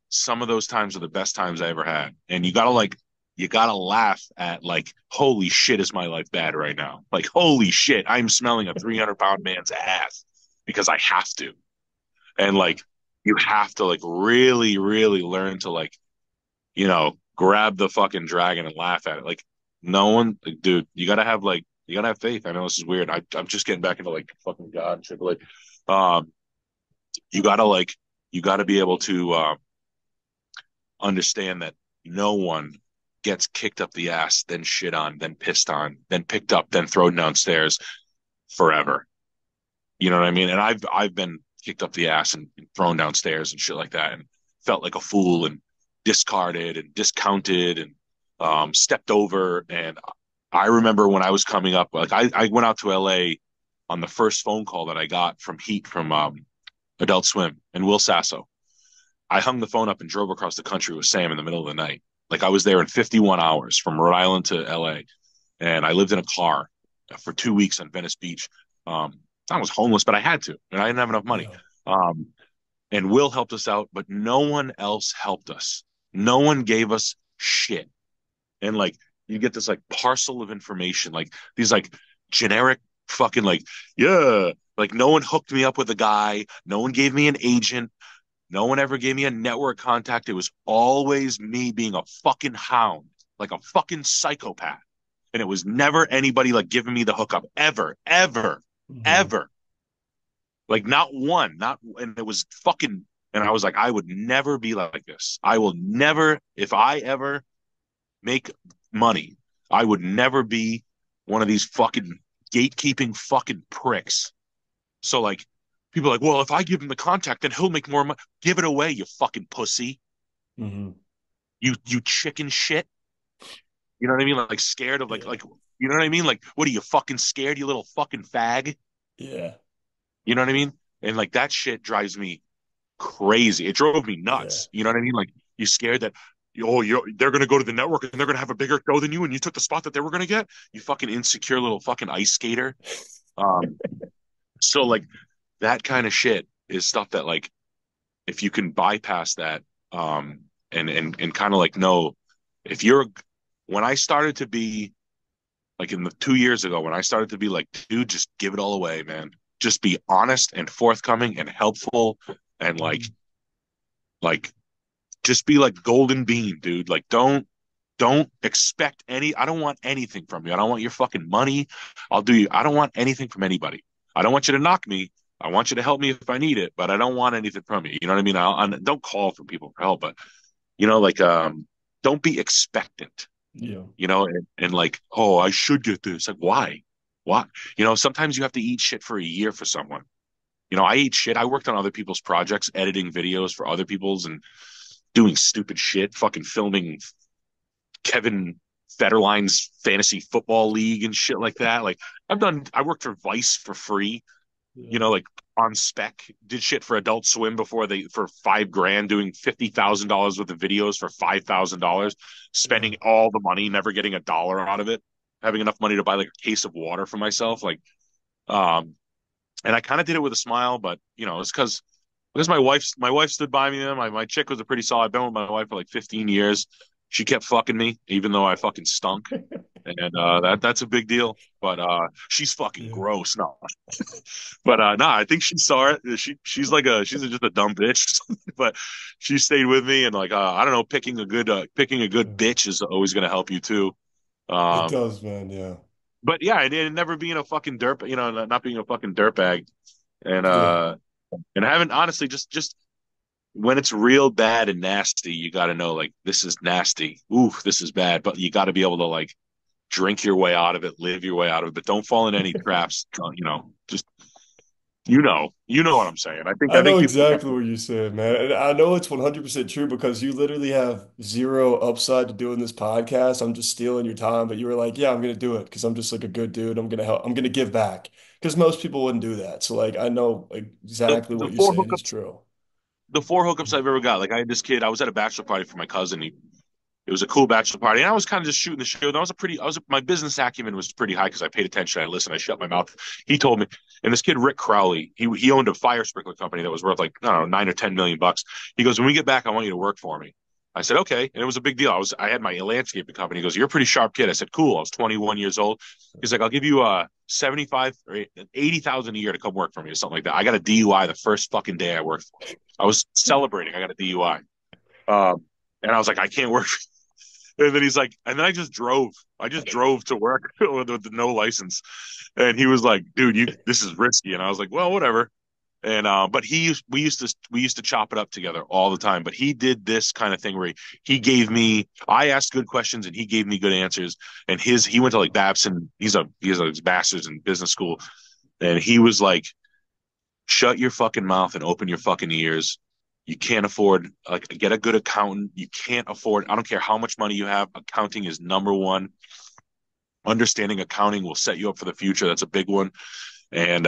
some of those times are the best times I ever had. And you gotta laugh at like, holy shit, is my life bad right now? Like, holy shit, I'm smelling a 300-pound man's ass because I have to. And Yeah. like, you have to like really, really learn to like, grab the fucking dragon and laugh at it. Like, no one, like, dude, you gotta have faith. I know this is weird. I'm just getting back into like fucking God and shit. But like, um, you gotta like, you gotta be able to understand that no one gets kicked up the ass, then shit on, then pissed on, then picked up, then thrown downstairs forever. You know what I mean? And I've been kicked up the ass and thrown downstairs and shit like that, and felt like a fool and discarded and discounted and stepped over. And I remember when I was coming up, like I went out to LA on the first phone call that I got from Heat from Adult Swim and Will Sasso. I hung the phone up and drove across the country with Sam in the middle of the night. Like I was there in 51 hours from Rhode Island to LA, and I lived in a car for 2 weeks on Venice Beach. I was homeless, but I had to, and I didn't have enough money. Yeah. Um, and Will helped us out, but no one else helped us. No one gave us shit. And like you get this like parcel of information, like these like generic fucking like, yeah, like no one hooked me up with a guy, no one gave me an agent, no one ever gave me a network contact. It was always me being a fucking hound, like a fucking psychopath. And it was never anybody like giving me the hookup ever, ever, Hmm. ever. Like not one, not, and it was fucking, and I was like, I would never be like this. I will never, if I ever make money, I would never be one of these fucking gatekeeping fucking pricks. So like, people are like, well, if I give him the contact, then he'll make more money. Give it away, you fucking pussy. Hmm. You chicken shit. You know what I mean? Like scared of Yeah. you know what I mean? Like, what are you fucking scared, you little fucking fag? Yeah. You know what I mean? And like that shit drives me crazy. It drove me Yeah. nuts. You know what I mean? Like you scared that they're gonna go to the network and they're gonna have a bigger show than you, and you took the spot that they were gonna get. You fucking insecure little fucking ice skater. Um, so like that kind of shit is stuff that like if you can bypass that, and kind of like know if you're when I started to be like in the 2 years ago when I started to be like, dude, just give it all away, man. Just be honest and forthcoming and helpful and Hmm. like just be like golden bean, dude. Like don't expect I don't want anything from you. I don't want your fucking money. I don't want anything from anybody. I don't want you to knock me. I want you to help me if I need it, but I don't want anything from you. You know what I mean? Don't call for people for help, but like don't be expectant, Yeah. and like, oh, I should get this. Like, why? Why? Sometimes you have to eat shit for a year for someone. I eat shit. I worked on other people's projects, editing videos for other people's and doing stupid shit, fucking filming Kevin Federline's fantasy football league and shit like that. Like I worked for Vice for free, Yeah. like on spec, did shit for Adult Swim for $5,000, doing $50,000 worth of videos for $5,000, Yeah. spending all the money, never getting a dollar out of it, having enough money to buy like a case of water for myself. Um, and I kind of did it with a smile, but it's because my wife stood by me. Then my chick was a pretty solid. I've been with my wife for like 15 years. She kept fucking me, even though I fucking stunk, and that's a big deal. But she's fucking Yeah. gross. No, but no, I think she saw it. She's just a dumb bitch. But she stayed with me, and like I don't know, picking a good Yeah. bitch is always gonna help you too. It Um, does, man. Yeah. but yeah, and never being a fucking dirt, not being a fucking dirtbag, and Yeah. having honestly just when it's real bad and nasty, you got to know like this is nasty. Ooh, this is bad, but you got to be able to like drink your way out of it, live your way out of it, but don't fall into any traps. Just you know what I'm saying. I think I I think know people forget. exactly what you said, man. And I know it's 100% true because you literally have zero upside to doing this podcast. I'm just stealing your time, but you were like, yeah, I'm gonna do it because I'm just like a good dude. I'm gonna help. I'm gonna give back because most people wouldn't do that. So like, I know like, the exactly the what you're four saying is hookups true. the four hookups I've ever got. Like I had this kid. I was at a bachelor party for my cousin. It was a cool bachelor party, and I was kind of just shooting the show. And my business acumen was pretty high because I paid attention. I listened. I shut my mouth. He told me, and this kid Rick Crowley, he owned a fire sprinkler company that was worth like I don't know $9 or $10 million. He goes, when we get back, I want you to work for me. I said, okay, and it was a big deal. I had my landscaping company. He goes, you're a pretty sharp kid. I said, cool. I was 21 years old. He's like, I'll give you 75 or 80,000 a year to come work for me or something like that. I got a DUI the first fucking day I worked for him. I was celebrating. I got a DUI. And I was like, I can't work. And then he's like, and then I just drove. I just drove to work with no license. And he was like, dude, this is risky. And I was like, well, whatever. And but we used to chop it up together all the time. But he did this kind of thing where he gave me I asked good questions and he gave me good answers. And he went to like Babson. He has a master's in business school, and he was like, shut your fucking mouth and open your fucking ears. You can't afford like get a good accountant. You can't afford. I don't care how much money you have. Accounting is number one. Understanding accounting will set you up for the future. That's a big one. And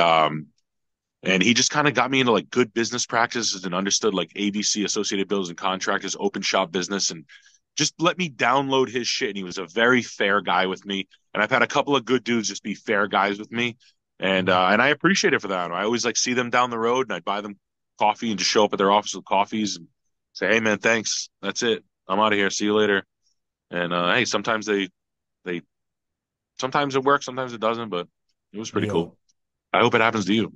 and he just kind of got me into like good business practices and understood like ABC, Associated Builders and Contractors, open shop business, and just let me download his shit. And he was a very fair guy with me. And I've had a couple of good dudes just be fair guys with me, and I appreciate it for that. I always like see them down the road, and I buy them coffee and just show up at their office with coffees and say, "Hey man, thanks. That's it. I'm out of here. See you later." And hey, they sometimes it works, sometimes it doesn't, but it was pretty Yeah. cool. I hope it happens to you.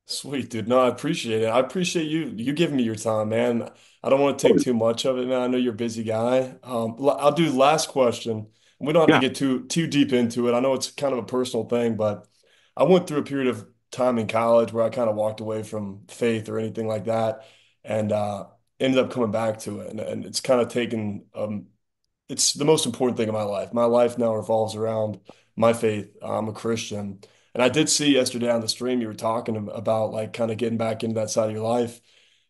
Sweet, dude. No, I appreciate it. I appreciate you giving me your time, man. I don't want to take too much of it, man. I know you're a busy guy. I'll do last question. We don't have to Yeah. get too deep into it. I know it's kind of a personal thing, but I went through a period of time in college where I kind of walked away from faith or anything like that, and ended up coming back to it. And it's kind of taken it's the most important thing in my life. My life now revolves around my faith. I'm a Christian. And I did see yesterday on the stream you were talking about like kind of getting back into that side of your life.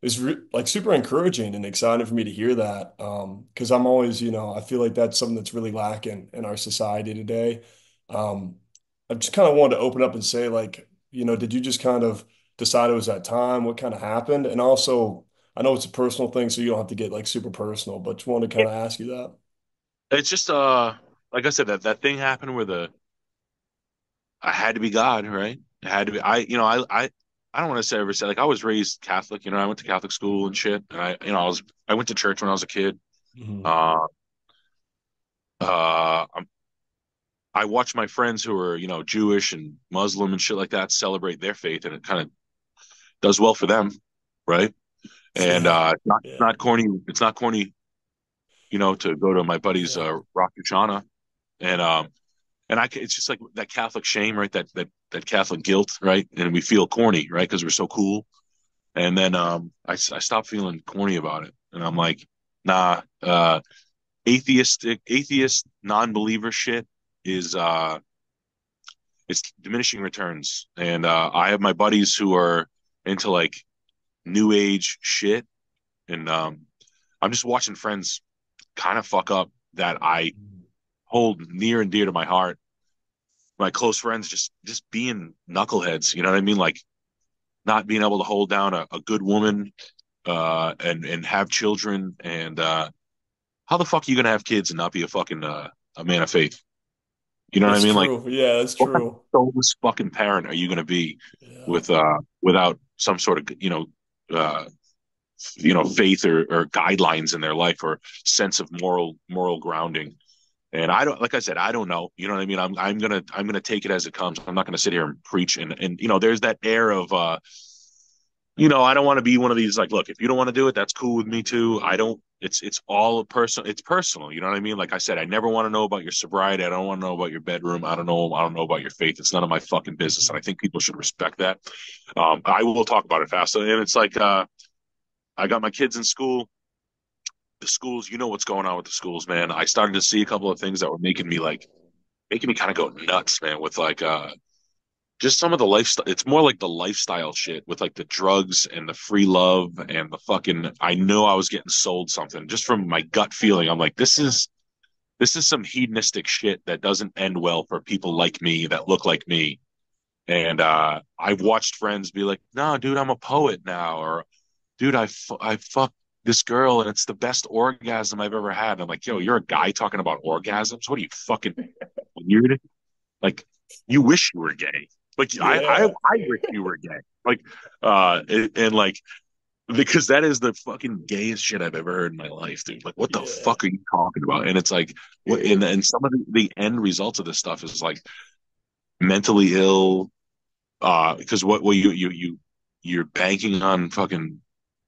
It was like super encouraging and exciting for me to hear that. Because I'm always, I feel like that's something that's really lacking in our society today. Um, I just kind of wanted to open up and say like, did you just kind of decide it was that time? What kind of happened? And also, I know it's a personal thing, so you don't have to get like super personal, but just wanted to kind of ask you that. It's just like I said, that thing happened where the I had to be God, right? It had to be I don't want to say ever say like I was raised Catholic, I went to Catholic school and shit. And I went to church when I was a kid. Mhm. Uh uh I'm, I watched my friends who are, Jewish and Muslim and shit like that celebrate their faith, and it kind of does well for them, right? And Yeah. Yeah. it's not corny, to go to my buddy's Yeah. Rosh Hashanah. And it's just like that Catholic shame, right? That Catholic guilt, right? And we feel corny, right? Because we're so cool. And then I stopped feeling corny about it, and I'm like, nah. Atheist non-believer shit is it's diminishing returns. And I have my buddies who are into like new age shit, and I'm just watching friends kind of fuck up that I hold near and dear to my heart. My close friends just being knuckleheads, you know what I mean? Like not being able to hold down a good woman and have children, and how the fuck are you gonna have kids and not be a fucking a man of faith? You know what I That's mean? Like true. Yeah, that's what kind of true. soulless fucking parent are you gonna be Yeah. with without some sort of uh faith or guidelines in their life or sense of moral grounding? And I don't, like I said, I don't know. You know what I mean? I'm gonna take it as it comes. I'm not gonna sit here and preach. And there's that air of I don't want to be one of these like, look, if you don't want to do it, that's cool with me too. I don't. It's all personal. It's personal. You know what I mean? Like I said, I never want to know about your sobriety. I don't want to know about your bedroom. I don't know. I don't know about your faith. It's none of my fucking business. And I think people should respect that. I will talk about it fast. And it's like I got my kids in school. The schools, you know what's going on with the schools, man. I started to see a couple of things that were making me kind of go nuts, man, with like just some of the lifestyle. It's more like the lifestyle shit with like the drugs and the free love and the fucking. I know I was getting sold something just from my gut feeling. I'm like, this is some hedonistic shit that doesn't end well for people like me that look like me. And I've watched friends be like, "No, dude, I'm a poet now," or "Dude, I fucked this girl and it's the best orgasm I've ever had." And I'm like, "Yo, you're a guy talking about orgasms? What are you fucking weird?" Like you wish you were gay. Like Yeah. I wish you were gay. Like and like because that is the fucking gayest shit I've ever heard in my life, dude. Like what the Yeah. fuck are you talking about? And it's like what and some of the end results of this stuff is like mentally ill, because what you're banking on fucking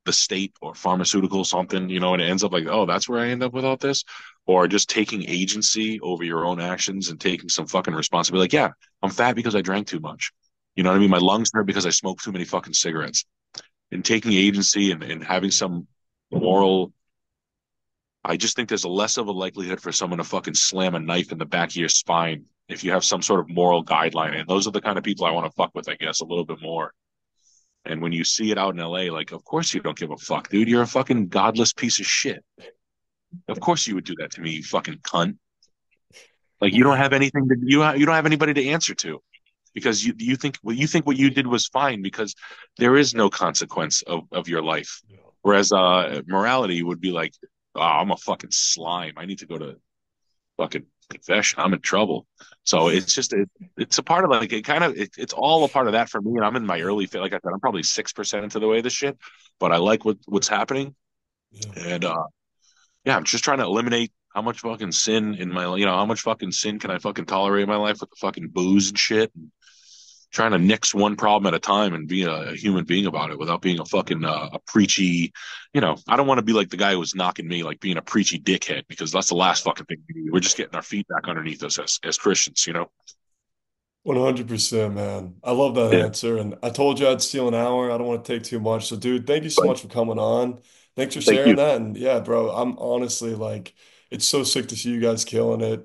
the state or pharmaceutical something, and it ends up like, oh, that's where I end up with all this, or just taking agency over your own actions and taking some fucking responsibility. Like, yeah, I'm fat because I drank too much. You know what I mean? My lungs hurt because I smoked too many fucking cigarettes. and taking agency and having some moral. I just think there's a less of a likelihood for someone to fucking slam a knife in the back of your spine if you have some sort of moral guideline. And those are the kind of people I want to fuck with, I guess, a little bit more. And when you see it out in LA, like, of course you don't give a fuck, dude. You're a fucking godless piece of shit. Of course you would do that to me, you fucking cunt. Like you don't have anything to you don't have anybody to answer to because you think what you did was fine because there is no consequence of your life. Whereas morality would be like, oh, I'm a fucking slime. I need to go to fucking confession. I'm in trouble. So it's a part of like it kind of it's all a part of that for me. And I'm in my early like I said, I'm probably 6% into the way of this shit, but I like what's happening. Yeah. And yeah, I'm just trying to eliminate how much fucking sin in my how much fucking sin can I fucking tolerate in my life with the fucking booze and shit. And trying to nix one problem at a time and be a human being about it without being a fucking a preachy, I don't want to be like the guy who was knocking me, like being a preachy dickhead, because that's the last fucking thing we need. We're just getting our feet back underneath us as Christians. 100%, man. I love that Yeah. answer. And I told you I'd steal an hour. I don't want to take too much. So, dude, thank you so But much for coming on. Thanks for thank sharing you. that. And yeah, bro, I'm honestly like, it's so sick to see you guys killing it.